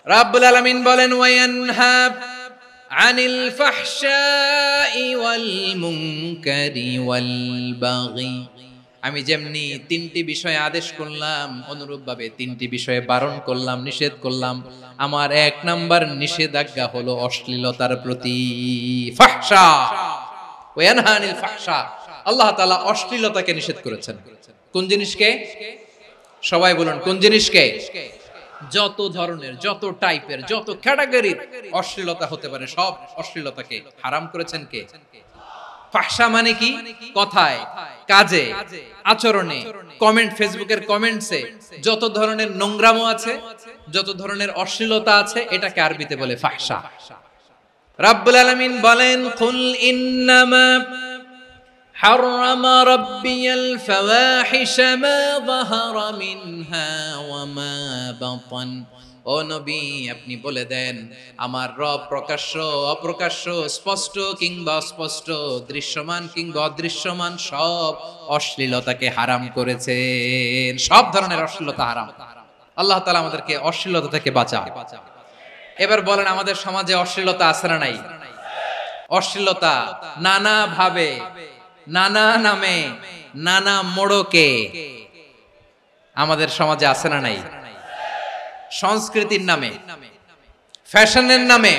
রাব্বুল আলামিন বলেন ওয়ায়ানহা আনিল ফাহশাই ওয়াল মুনকারি ওয়াল বাগি। আমি যেমনি তিনটি বিষয়ে আদেশ করলাম, অনুরূপভাবে তিনটি বিষয়ে বারণ করলাম, নিষেধ করলাম। আমার এক নাম্বার নিষেধাজ্ঞা হলো অশ্লীলতার প্রতি। ফাহশা ওয়ায়ানহা আনিল ফাহশা, আল্লাহ তাআলা অশ্লীলতাকে নিষেধ করেছেন। কোন জিনিসকে? সবাই বলুন কোন জিনিসকে? যত ধরনের, যত টাইপের, যত ক্যাটাগরির অশ্লীলতা হতে পারে সব অশ্লীলতাকে হারাম করেছেন কে? ফাহশা মানে কি? কথায়, কাজে, আচরণে, কমেন্ট, ফেসবুকের কমেন্টসে যত ধরনের নোংরামো আছে, যত ধরনের অশ্লীলতা আছে, এটাকে আরবিতে বলে ফাহশা। রাব্বুল আলামিন বলেন কুল ইন্নামা حرم ربي الفواحش ما ظهر منها وما بطن। ও নবী, আপনি বলে দেন আমার রব প্রকাশ্য অপ্রকাশ্য, স্পষ্ট কিংবা অস্পষ্ট, দৃশ্যমান কিংবা অদৃশ্যমান সব অশ্লীলতাকে হারাম করেছেন। সব ধরনের অশ্লীলতা হারাম। আল্লাহ তাআলা আমাদেরকে অশ্লীলতা থেকে বাঁচান। এবার বলেন আমাদের সমাজে অশ্লীলতা আছে না নাই? অশ্লীলতা নানা ভাবে, নানা নামে, নানা মোড়কে আমাদের সমাজে আছে না নাই? সংস্কৃতির নামে, ফ্যাশনের নামে,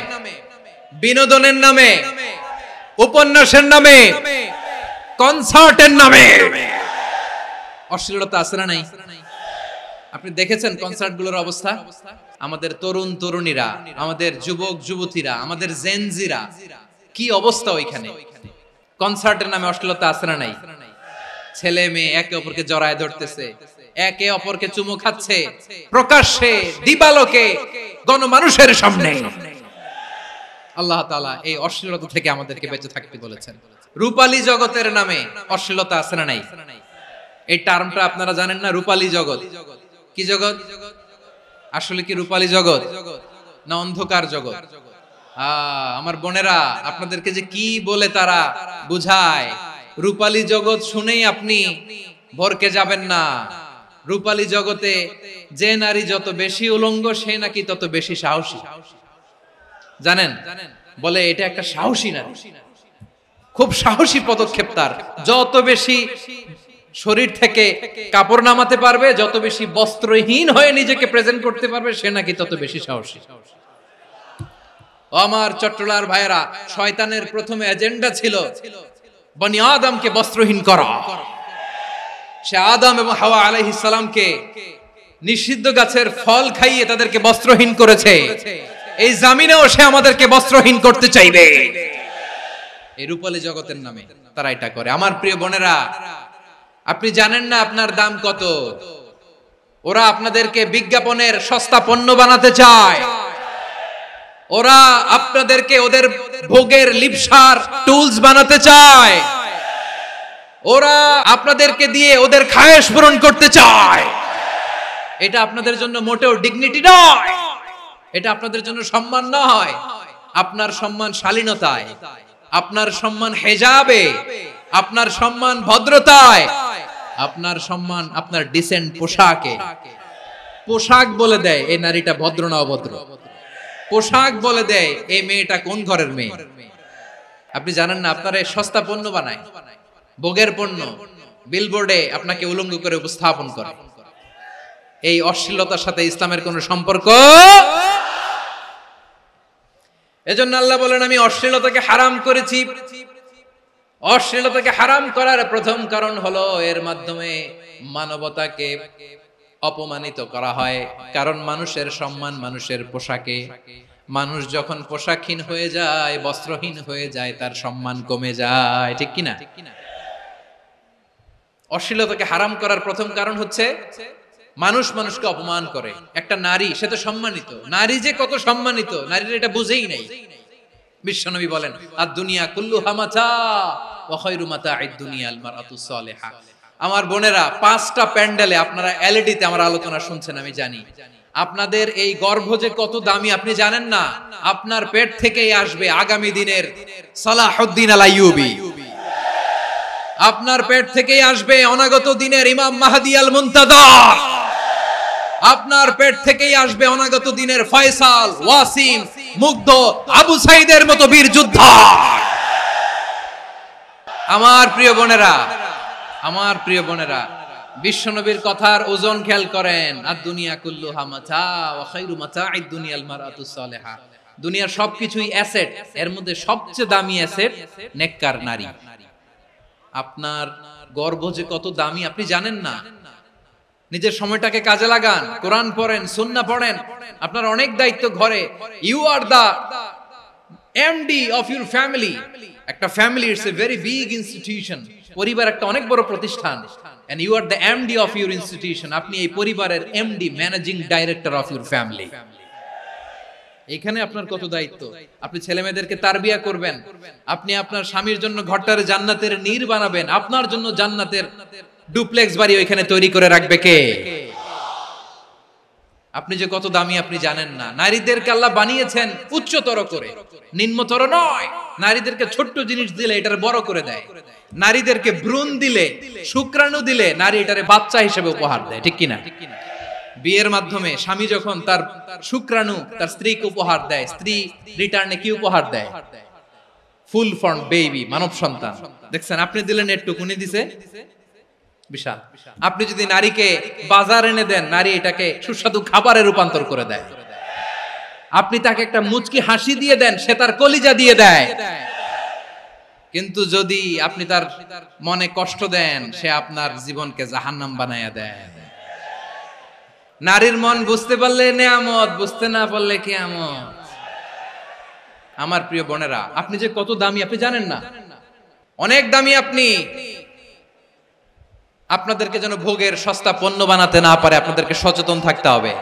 বিনোদনের নামে, উপন্যাসের নামে, কনসার্টের নামে অশ্লীলতা আছে না নাই? আপনি দেখেছেন কনসার্টগুলোর অবস্থা? আমাদের তরুণ তরুণীরা, আমাদের যুবক যুবতীরা, আমাদের জেনজিরা, কি অবস্থা ওইখানে? কনসার্টের নামে অশ্লীলতা আছে না নাই? ছেলে মেয়ে একে অপরকে জড়ায় ধরতেছে, একে অপরকে চুমু খাচ্ছে প্রকাশ্যে, দিবালোকে, গণমানুষের সামনে। আল্লাহ তাআলা এই অশ্লীলতা থেকে আমাদেরকে বেঁচে থাকতে বলেছেন। রূপালী জগতের নামে অশ্লীলতা আছে না নাই? এই টার্মটা আপনারা জানেন না? রূপালী জগৎ কি জগৎ? আসলে কি রূপালী জগৎ না অন্ধকার জগৎ? আমার বোনেরা, আপনাদেরকে যে কি বলে তারা বুঝায়, রূপালী জগৎ শুনেই আপনি ভরকে যাবেন না। রূপালী জগতে যে নারী যত বেশি উলঙ্গ, সে নাকি তত বেশি সাহসী। জানেন? বলে এটা একটা সাহসী নারী, খুব সাহসী পদক্ষেপ তার। যত বেশি শরীর থেকে কাপড় নামাতে পারবে, যত বেশি বস্ত্রহীন হয়ে নিজেকে প্রেজেন্ট করতে পারবে, সে নাকি তত বেশি সাহসী। আমার চট্টলার ভাইয়েরা, শয়তানের প্রথমে এজেন্ডা ছিল বনি আদমকে বস্ত্রহীন করা। সে আদম এবং হাওয়া আলাইহিস সালামকে নিষিদ্ধ গাছের ফল খাইয়ে তাদেরকে বস্ত্রহীন করেছে। এই জামিনেও সে আমাদেরকে বস্ত্রহীন করতে চাইবে। এই রূপালী জগতের নামে তারা এটা করে। আমার প্রিয় বোনেরা, আপনি জানেন না আপনার দাম কত? ওরা আপনাদেরকে বিজ্ঞাপনের সস্তা পণ্য বানাতে চায়। ওরা আপনাদেরকে ওদের ভোগের লিপসার টুলস বানাতে চায়। ওরা আপনাদেরকে দিয়ে ওদের খায়েশ পূরণ করতে চায়। এটা আপনাদের জন্য মোটেও ডিগনিটি নয়, এটা আপনাদের জন্য সম্মান নয়। আপনার সম্মান শালীনতায়, আপনার সম্মান হেজাবে, আপনার সম্মান ভদ্রতায়, আপনার সম্মান আপনার ডিসেন্ট পোশাকে। পোশাক বলে দেয় এই নারীটা ভদ্র না অভদ্র। পোশাক বলে দেয় এই মেয়েটা কোন ঘরের মেয়ে। আপনি জানেন না? আপনারা সস্তা পণ্য বানায়, ভোগের পণ্য, বিলবোর্ডে আপনাকে উলঙ্গ করে উপস্থাপন করে। এই অশ্লীলতার সাথে ইসলামের কোনো সম্পর্ক। এজন্য আল্লাহ বলেন আমি অশ্লীলতাকে হারাম করেছি। অশ্লীলতাকে হারাম করার প্রথম কারণ হলো এর মাধ্যমে মানবতাকে অপমানিত করা হয়। কারণ মানুষের সম্মান মানুষের পোশাকে। মানুষ যখন পোশাকহীন হয়ে যায়, বস্ত্রহীন হয়ে যায়, তার সম্মান কমে যায়। ঠিক কিনা? অশ্লীলতাকে হারাম করার প্রথম কারণ হচ্ছে মানুষ মানুষকে অপমান করে। একটা নারী, সে তো সম্মানিত। নারী যে কত সম্মানিত, নারীরা এটা বুঝেই নাই। বিশ্বনবী বলেন আদ-দুনিয়া কুল্লুহা মাতা ওয়া খায়রু মাতা'আদ দুনিয়া আল মারআতুস সালিহা। আমার বোনেরা, 5টা প্যান্ডেলে আপনারা এলইডিতে আমার আলোচনা শুনছেন, আমি জানি। আপনাদের এই গর্ভ যে কত দামি আপনি জানেন না। আপনার পেট থেকেই আসবে আগামী দিনের সালাহুদ্দিন আল আইয়ুবী। আপনার পেট থেকেই আসবে অনাগত দিনের ইমাম মাহদী আল মুনতাযর। আপনার পেট থেকেই আসবে অনাগত দিনের ফয়সাল, ওয়াসিম, মুগ্ধ, আবু সাইদের মতো বীর যোদ্ধা। আমার প্রিয় বোনেরা, আমার প্রিয় বোনেরা, বিশ্বনবীর কথার ওজন খেয়াল করেন। আর দুনিয়া কুল্লুহা মাতা ওয়া খায়রু মাতা'আদ দুনিয়াল মারআতুস সালিহা। দুনিয়ার সবকিছুই অ্যাসেট, এর মধ্যে সবচেয়ে দামি অ্যাসেট নেককার নারী। আপনার গর্ভ যে কত দামি আপনি জানেন না। নিজের সময়টাকে কাজে লাগান, কোরআন পড়েন, সুন্নাহ পড়েন। আপনার অনেক দায়িত্ব ঘরে। You are the MD of your family. একটা family it's a very big institution. পরিবার একটা অনেক বড় প্রতিষ্ঠান। And you are the MD of your institution. আপনি এই পরিবারের MD, managing director of your family. এখানে আপনার কত দায়িত্ব। আপনি ছেলে মেয়েদেরকে তারবিয়া করবেন, আপনি আপনার স্বামীর জন্য ঘরটারে জান্নাতের নীর বানাবেন, আপনার জন্য জান্নাতের ডুপ্লেক্স বাড়ি ওইখানে তৈরি করে রাখবে কে? আপনি যে কত দামি আপনি জানেন না। নারীদেরকে আল্লাহ বানিয়েছেন উচ্চতর করে, নিম্নতর নয়। নারীদেরকে ছোট্ট জিনিস দিলে এটারে বড় করে দেয়। নারীদেরকে ভ্রূণ দিলে, শুক্রাণু দিলে নারী এটারে বাচ্চা হিসেবে উপহার দেয়, ঠিক কিনা? বিয়ের মাধ্যমে স্বামী যখন তার শুক্রাণু তার স্ত্রীকে উপহার দেয়, স্ত্রী রিটার্নে কি উপহার দেয়? ফুল ফর্ম বেবি, মানব সন্তান। দেখছেন, আপনি দিলেন একটুক, উনি দিছে বিশাল। আপনি যদি নারীকে বাজার এনে দেন, নারী এটাকে সুস্বাদু খাবারে রূপান্তর করে দেয়। আপনি তাকে একটা মুচকি হাসি দিয়ে দেন, সে তার কলিজা দিয়ে দেয়। কিন্তু যদি আপনি তার মনে কষ্ট দেন, সে আপনার জীবনকে জাহান্নাম বানায়া দেয়। নারীর মন বুঝতে পারলে নেয়ামত, বুঝতে না পারলে কিয়ামত। আমার প্রিয় বোনেরা, আপনি যে কত দামি আপনি জানেন না। অনেক দামি আপনি। আপনাদেরকে যেন ভোগের সস্তা পণ্য বানাতে না পারে, আপনাদেরকে সচেতন থাকতে হবে।